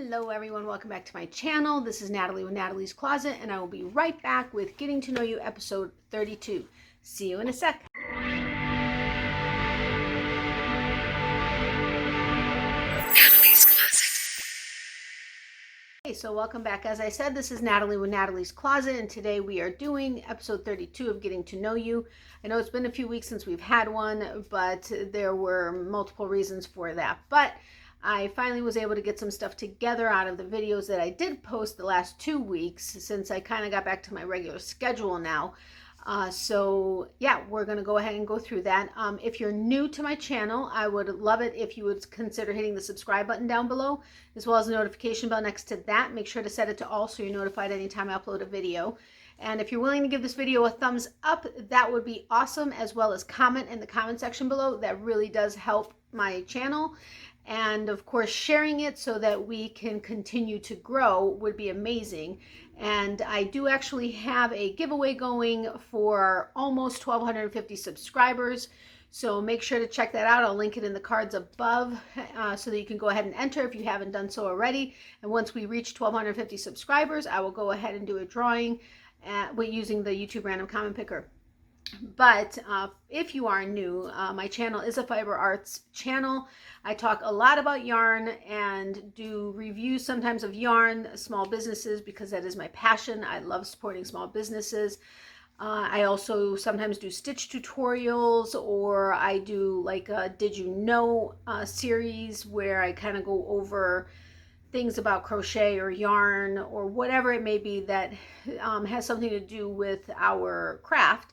Hello everyone, welcome back to my channel. This is Natalie with Natalie's Closet, and I will be right back with Getting to Know You episode 32. See you in a sec. Natalie's Closet. Hey, so welcome back. As I said, this is Natalie with Natalie's Closet, and today we are doing episode 32 of Getting to Know You. I know it's been a few weeks since we've had one, but there were multiple reasons for that. But I finally was able to get some stuff together out of the videos that I did post the last 2 weeks, since I kind of got back to my regular schedule now. So yeah, we're going to go ahead and go through that. If you're new to my channel, I would love it if you would consider hitting the subscribe button down below, as well as the notification bell next to that. Make sure to set it to all so you're notified anytime I upload a video. And if you're willing to give this video a thumbs up, that would be awesome, as well as comment in the comment section below. That really does help my channel. And of course, sharing it so that we can continue to grow would be amazing. And I do actually have a giveaway going for almost 1,250 subscribers. So make sure to check that out. I'll link it in the cards above so that you can go ahead and enter if you haven't done so already. And once we reach 1,250 subscribers, I will go ahead and do a drawing using the YouTube random comment picker. But if you are new, my channel is a fiber arts channel. I talk a lot about yarn and do reviews sometimes of yarn, small businesses, because that is my passion. I love supporting small businesses. I also sometimes do stitch tutorials, or I do like a Did You Know series where I kind of go over things about crochet or yarn or whatever it may be that has something to do with our craft.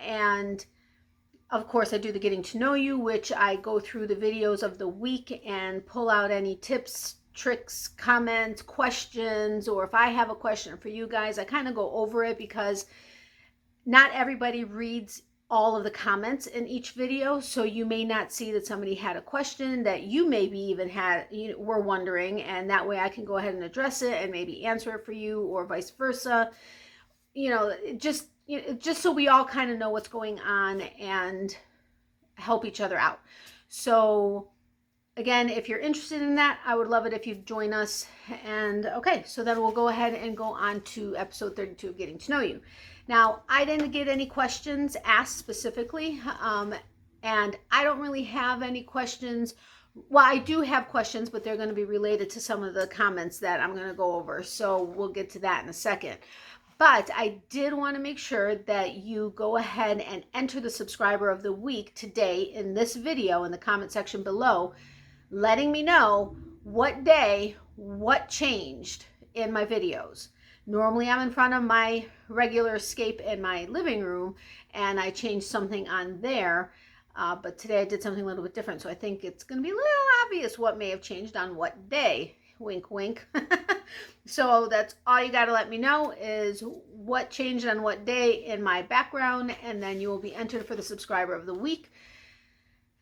And of course, I do the Getting to Know You, which I go through the videos of the week and pull out any tips, tricks, comments, questions, or if I have a question for you guys, I kind of go over it, because not everybody reads all of the comments in each video. So you may not see that somebody had a question that you maybe even were wondering, and that way I can go ahead and address it and maybe answer it for you, or vice versa. Just so we all kind of know what's going on and help each other out. So again, if you're interested in that, I would love it if you'd join us. And okay, so then we'll go ahead and go on to episode 32 of Getting to Know You. Now, I didn't get any questions asked specifically, and I don't really have any questions. Well, I do have questions, but they're going to be related to some of the comments that I'm going to go over. So we'll get to that in a second. But I did want to make sure that you go ahead and enter the subscriber of the week today in this video in the comment section below, letting me know what day, what changed in my videos. Normally I'm in front of my regular escape in my living room, and I changed something on there. But today I did something a little bit different. So I think it's going to be a little obvious what may have changed on what day. Wink, wink. So that's all you got to let me know, is what changed on what day in my background, and then you will be entered for the subscriber of the week.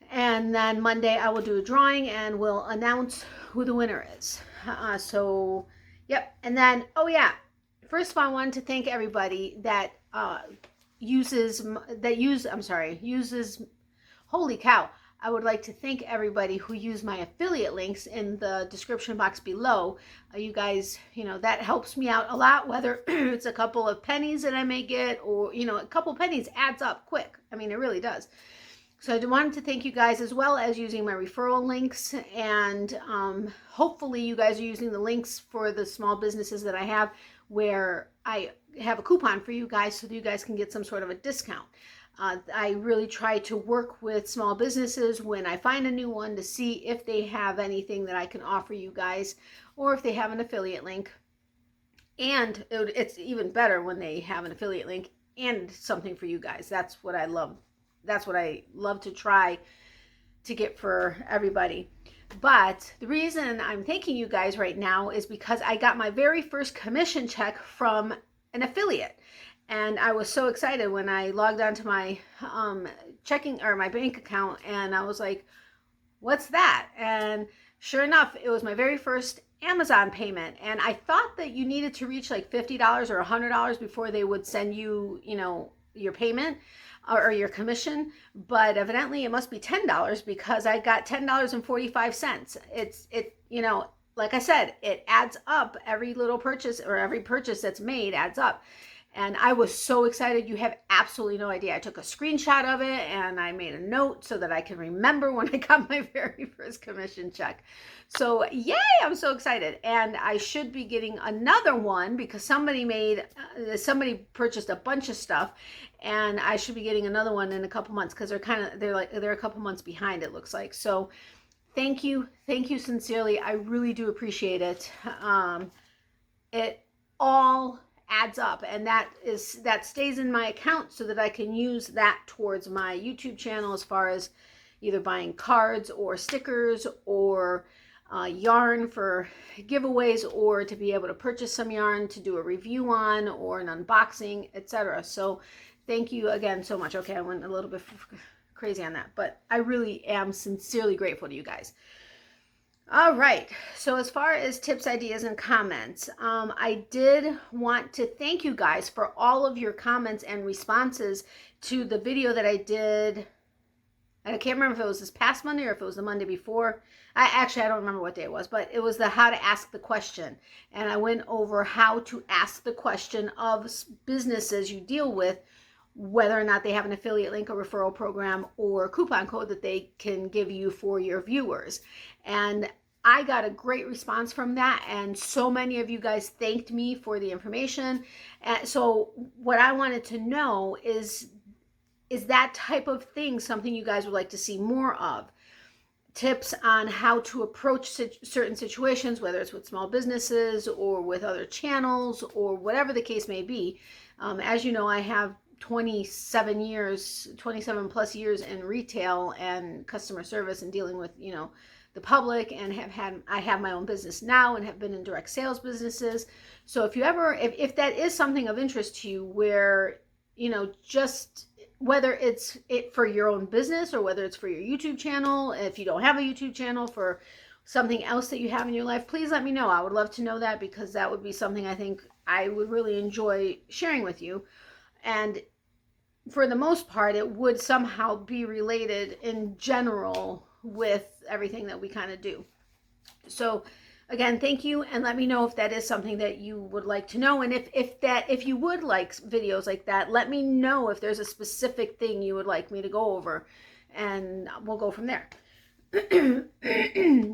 And then Monday I will do a drawing and we'll announce who the winner is. So yep. And then, oh yeah, first of all, I wanted to thank everybody that uses, holy cow. I would like to thank everybody who used my affiliate links in the description box below. You guys, that helps me out a lot, whether it's a couple of pennies that I may get, or, a couple pennies adds up quick. I mean, it really does. So I wanted to thank you guys, as well as using my referral links. And hopefully you guys are using the links for the small businesses that I have, where I have a coupon for you guys so that you guys can get some sort of a discount. I really try to work with small businesses when I find a new one to see if they have anything that I can offer you guys, or if they have an affiliate link. And it's even better when they have an affiliate link and something for you guys. That's what I love. That's what I love to try to get for everybody. But the reason I'm thanking you guys right now is because I got my very first commission check from an affiliate. And I was so excited when I logged onto my my bank account, and I was like, what's that? And sure enough, it was my very first Amazon payment. And I thought that you needed to reach like $50 or $100 before they would send you, your payment or your commission. But evidently it must be $10, because I got $10.45. like I said, it adds up. Every little purchase or every purchase that's made adds up. And I was so excited. You have absolutely no idea. I took a screenshot of it and I made a note so that I can remember when I got my very first commission check. So yay, I'm so excited. And I should be getting another one because somebody purchased a bunch of stuff, and I should be getting another one in a couple months because they're a couple months behind, it looks like. So thank you sincerely. I really do appreciate it. It all adds up, and that stays in my account so that I can use that towards my YouTube channel as far as either buying cards or stickers or yarn for giveaways, or to be able to purchase some yarn to do a review on or an unboxing, etc. So thank you again so much. Okay, I went a little bit crazy on that, but I really am sincerely grateful to you guys. All right, so as far as tips, ideas, and comments, I did want to thank you guys for all of your comments and responses to the video that I did. I can't remember if it was this past Monday or if it was the Monday before. I don't remember what day it was, but it was the how to ask the question. And I went over how to ask the question of businesses you deal with, whether or not they have an affiliate link, a referral program, or coupon code that they can give you for your viewers. And I got a great response from that, and so many of you guys thanked me for the information. And so what I wanted to know is that type of thing something you guys would like to see more of? Tips on how to approach certain situations, whether it's with small businesses or with other channels or whatever the case may be. As you know, I have 27 plus years in retail and customer service and dealing with, the public, and I have my own business now and have been in direct sales businesses. So if that is something of interest to you, where, just whether it's for your own business or whether it's for your YouTube channel, if you don't have a YouTube channel, for something else that you have in your life, please let me know. I would love to know that, because that would be something I think I would really enjoy sharing with you. And for the most part, it would somehow be related in general with everything that we kind of do. So again, thank you, and let me know if that is something that you would like to know. And if you would like videos like that, let me know if there's a specific thing you would like me to go over, and we'll go from there.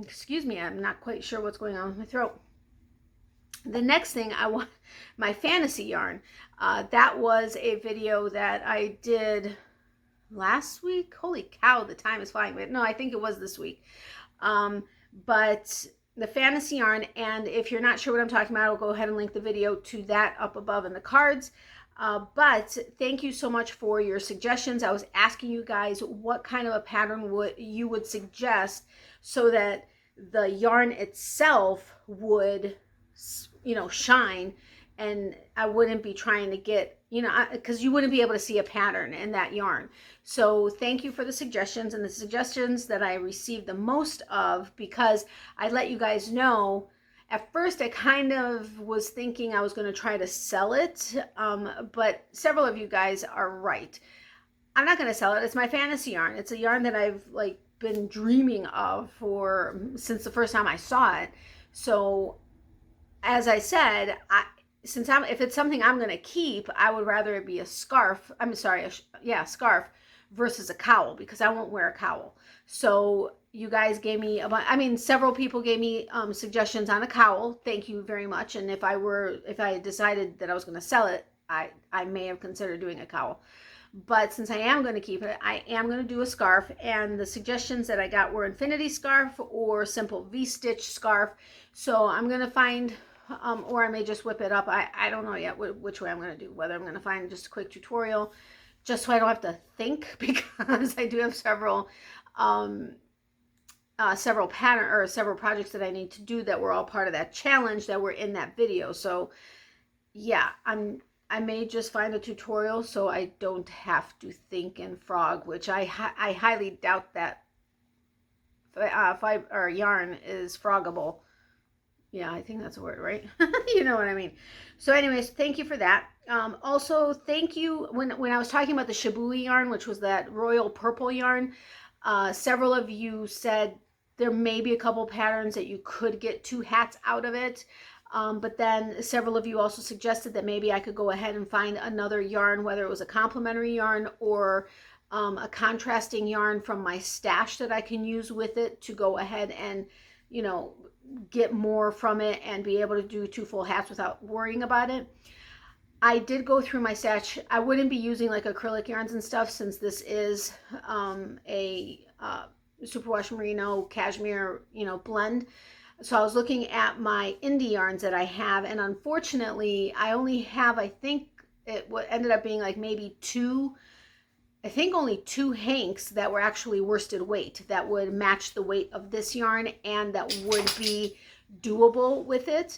Excuse me, I'm not quite sure what's going on with my throat. The next thing I want, my fantasy yarn. That was a video that I did last week. Holy cow, the time is flying. But no, I think it was this week. But the fantasy yarn, and if you're not sure what I'm talking about, I'll go ahead and link the video to that up above in the cards. But thank you so much for your suggestions. I was asking you guys what kind of a pattern you would suggest so that the yarn itself would, shine, and I wouldn't be trying to get, because you wouldn't be able to see a pattern in that yarn. So thank you for the suggestions, and the suggestions that I received the most of, because I let you guys know, at first I kind of was thinking I was going to try to sell it, but several of you guys are right. I'm not going to sell it. It's my fantasy yarn. It's a yarn that I've been dreaming of since the first time I saw it. So as I said, if it's something I'm going to keep, I would rather it be a scarf. I'm sorry, scarf versus a cowl, because I won't wear a cowl. So you guys gave me several people gave me suggestions on a cowl. Thank you very much. And if I decided that I was going to sell it, I may have considered doing a cowl. But since I am going to keep it, I am going to do a scarf. And the suggestions that I got were infinity scarf or simple V-stitch scarf. So I'm going to find, or I may just whip it up. I don't know yet which way I'm going to do. Whether I'm going to find just a quick tutorial, just so I don't have to think, because I do have several projects that I need to do that were all part of that challenge that were in that video. So yeah, I may just find a tutorial so I don't have to think and frog, which I highly doubt that yarn is froggable. Yeah, I think that's a word, right? You know what I mean. So anyways, thank you for that. Also, thank you when I was talking about the Shibui yarn, which was that royal purple yarn. Several of you said There may be a couple patterns that you could get 2 hats out of it. But then several of you also suggested that maybe I could go ahead and find another yarn, whether it was a complementary yarn or a contrasting yarn from my stash that I can use with it to go ahead and, you know, get more from it and be able to do 2 full hats without worrying about it. I did go through my stash. I wouldn't be using like acrylic yarns and stuff, since this is a superwash merino cashmere, you know, blend. So I was looking at my indie yarns that I have, and unfortunately I only have, I think it ended up being like maybe only 2 hanks that were actually worsted weight that would match the weight of this yarn and that would be doable with it.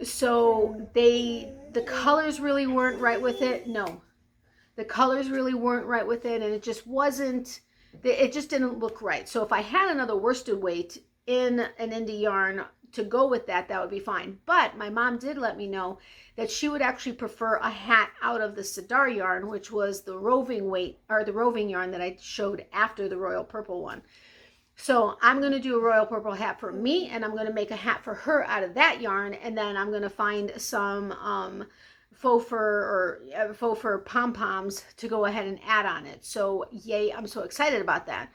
So the colors really weren't right with it. No, the colors really weren't right with it, and it just didn't look right. So if I had another worsted weight in an indie yarn to go with that, that would be fine. But my mom did let me know that she would actually prefer a hat out of the Sidar yarn, which was the roving weight, or the roving yarn that I showed after the royal purple one. So I'm going to do a royal purple hat for me, and I'm going to make a hat for her out of that yarn, and then I'm going to find some faux fur pom-poms to go ahead and add on it. So yay, I'm so excited about that.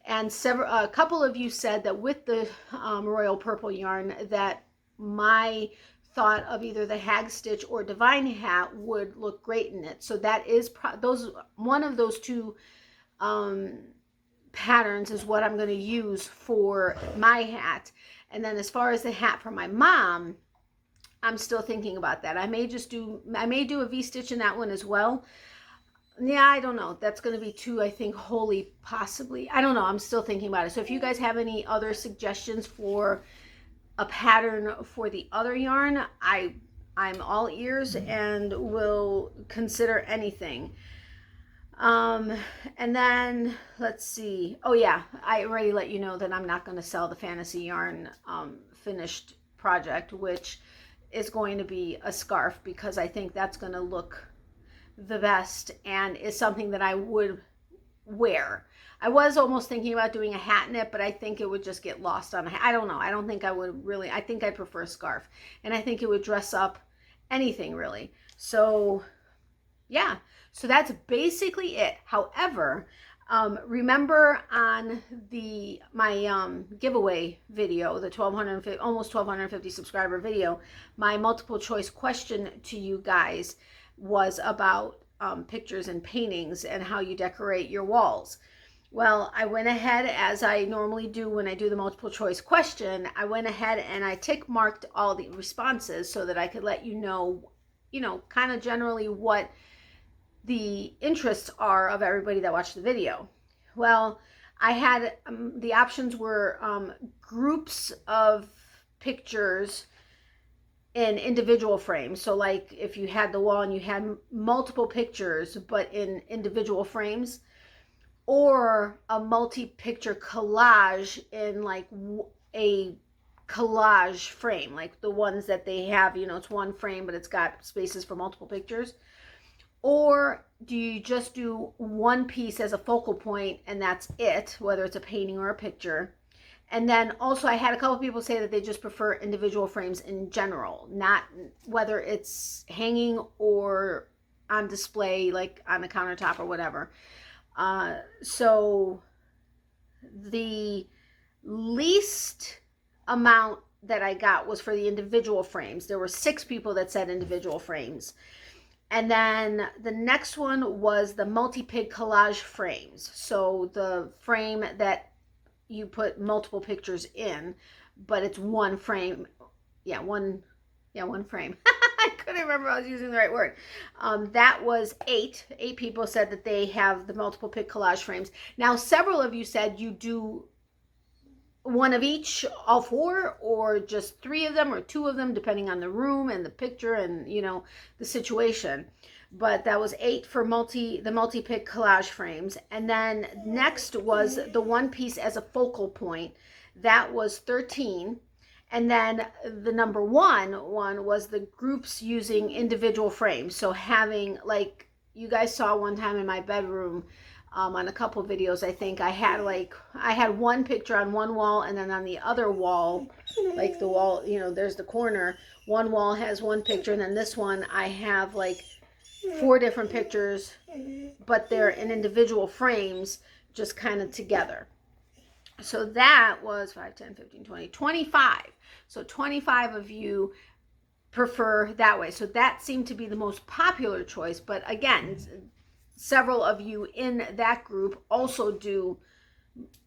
And a couple of you said that with the royal purple yarn that my thought of either the hag stitch or divine hat would look great in it. So that is one of those 2 patterns is what I'm going to use for my hat. And then as far as the hat for my mom, I'm still thinking about that. I may do a V-stitch in that one as well. Yeah, I don't know. That's going to be too, I think, wholly possibly. I don't know. I'm still thinking about it. So if you guys have any other suggestions for a pattern for the other yarn, I'm all ears and will consider anything. And then let's see. Oh yeah, I already let you know that I'm not going to sell the fantasy yarn finished project, which is going to be a scarf, because I think that's going to look the best and is something that I would wear. I was almost thinking about doing a hat in it, but I think it would just get lost on a hat. I don't know. I don't think I would really. I think I prefer a scarf, and I think it would dress up anything really. So yeah, so that's basically it. However, remember on my giveaway video, the almost 1250 subscriber video, my multiple choice question to you guys was about pictures and paintings and how you decorate your walls. Well, I went ahead, as I normally do when I do the multiple choice question, I went ahead and I tick marked all the responses so that I could let you know, kind of generally what the interests are of everybody that watched the video. Well, I had the options were groups of pictures in individual frames. So like if you had the wall and you had multiple pictures but in individual frames, or a multi-picture collage in like a collage frame, like the ones that they have, it's one frame but it's got spaces for multiple pictures. Or do you just do one piece as a focal point and that's it, whether it's a painting or a picture? And then also I had a couple people say that they just prefer individual frames in general, not whether it's hanging or on display, like on the countertop or whatever. So the least amount that I got was for the individual frames. There were 6 people that said individual frames. And then the next one was the multi-pig collage frames. So the frame that you put multiple pictures in, but it's one frame. One frame. I couldn't remember if I was using the right word. That was 8. 8 people said that they have the multiple pig collage frames. Now, several of you said you do one of each, all 4, or just 3 of them or 2 of them, depending on the room and the picture and the situation. But that was 8 for the multi-pig collage frames. And then next was the one piece as a focal point. That was 13. And then the number one was the groups using individual frames. So having, like you guys saw one time in my bedroom, on a couple videos. I think I had one picture on one wall, and then on the other wall, like the wall, you know, there's the corner, one wall has one picture, and then this one I have like 4 different pictures, but they're in individual frames, just kind of together. So that was 5, 10, 15, 20, 25. So 25 of you prefer that way. So that seemed to be the most popular choice. But again, several of you in that group also do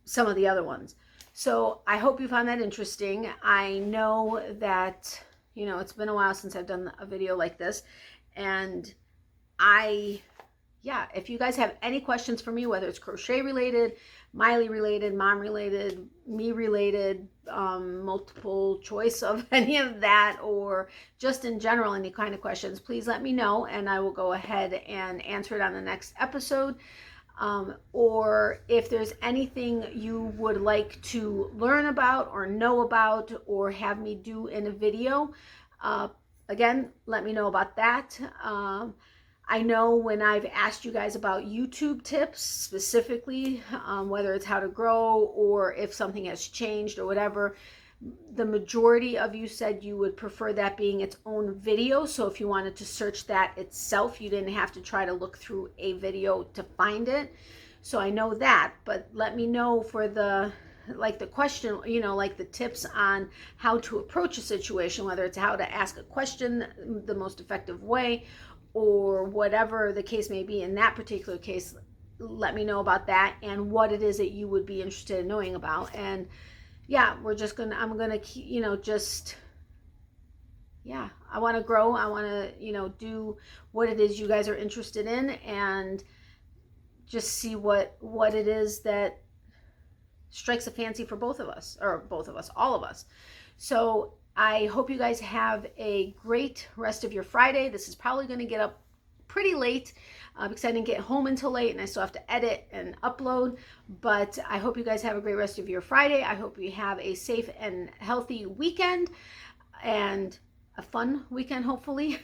some of the other ones. So I hope you found that interesting. I know that, you know, it's been a while since I've done a video like this. And yeah, if you guys have any questions for me, whether it's crochet related, Miley related, mom related, me related, multiple choice of any of that, or just in general, any kind of questions, please let me know and I will go ahead and answer it on the next episode. Or if there's anything you would like to learn about or know about or have me do in a video, again, let me know about that. I know when I've asked you guys about YouTube tips specifically, whether it's how to grow or if something has changed or whatever, the majority of you said you would prefer that being its own video. So if you wanted to search that itself, you didn't have to try to look through a video to find it. So I know that, but let me know for the question, you know, like the tips on how to approach a situation, whether it's how to ask a question the most effective way, or whatever the case may be in that particular case. Let me know about that and what it is that you would be interested in knowing about. And yeah, I'm gonna keep, you know, just, yeah, I want to grow. I want to, you know, do what it is you guys are interested in and just see what it is that strikes a fancy for both of us, or all of us. So I hope you guys have a great rest of your Friday. This is probably going to get up pretty late because I didn't get home until late and I still have to edit and upload. But I hope you guys have a great rest of your Friday. I hope you have a safe and healthy weekend and a fun weekend, hopefully.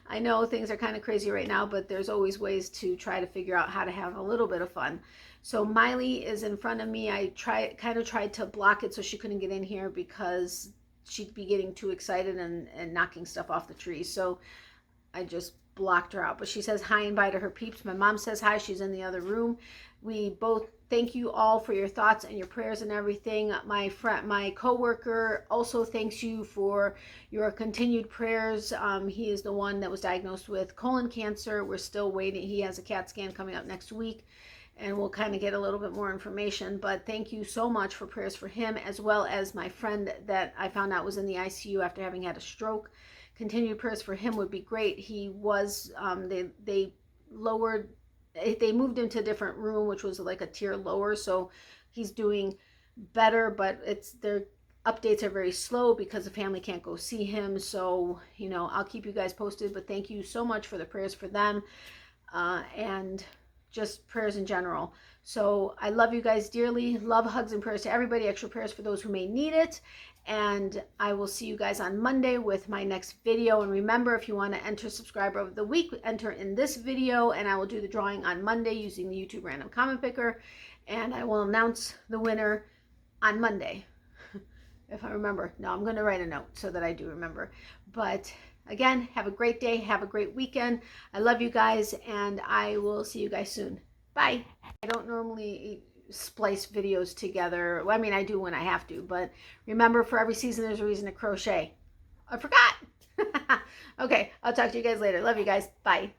I know things are kind of crazy right now, but there's always ways to try to figure out how to have a little bit of fun. So Miley is in front of me. I kind of tried to block it so she couldn't get in here because she'd be getting too excited and knocking stuff off the tree. So I just blocked her out. But she says hi and bye to her peeps. My mom says hi. She's in the other room. We both thank you all for your thoughts and your prayers and everything. My coworker also thanks you for your continued prayers. He is the one that was diagnosed with colon cancer. We're still waiting. He has a CAT scan coming up next week, and we'll kind of get a little bit more information. But thank you so much for prayers for him, as well as my friend that I found out was in the ICU after having had a stroke. Continued prayers for him would be great. He was, they moved him to a different room, which was like a tier lower. So he's doing better, but their updates are very slow because the family can't go see him. So, you know, I'll keep you guys posted, but thank you so much for the prayers for them. And just prayers in general. So I love you guys dearly. Love, hugs, and prayers to everybody. Extra prayers for those who may need it. And I will see you guys on Monday with my next video. And remember, if you want to enter subscriber of the week, enter in this video, and I will do the drawing on Monday using the YouTube random comment picker. And I will announce the winner on Monday. If I remember. No, I'm going to write a note so that I do remember. But again, have a great day. Have a great weekend. I love you guys, and I will see you guys soon. Bye. I don't normally splice videos together. Well, I mean, I do when I have to, but remember, for every season, there's a reason to crochet. I forgot. Okay, I'll talk to you guys later. Love you guys. Bye.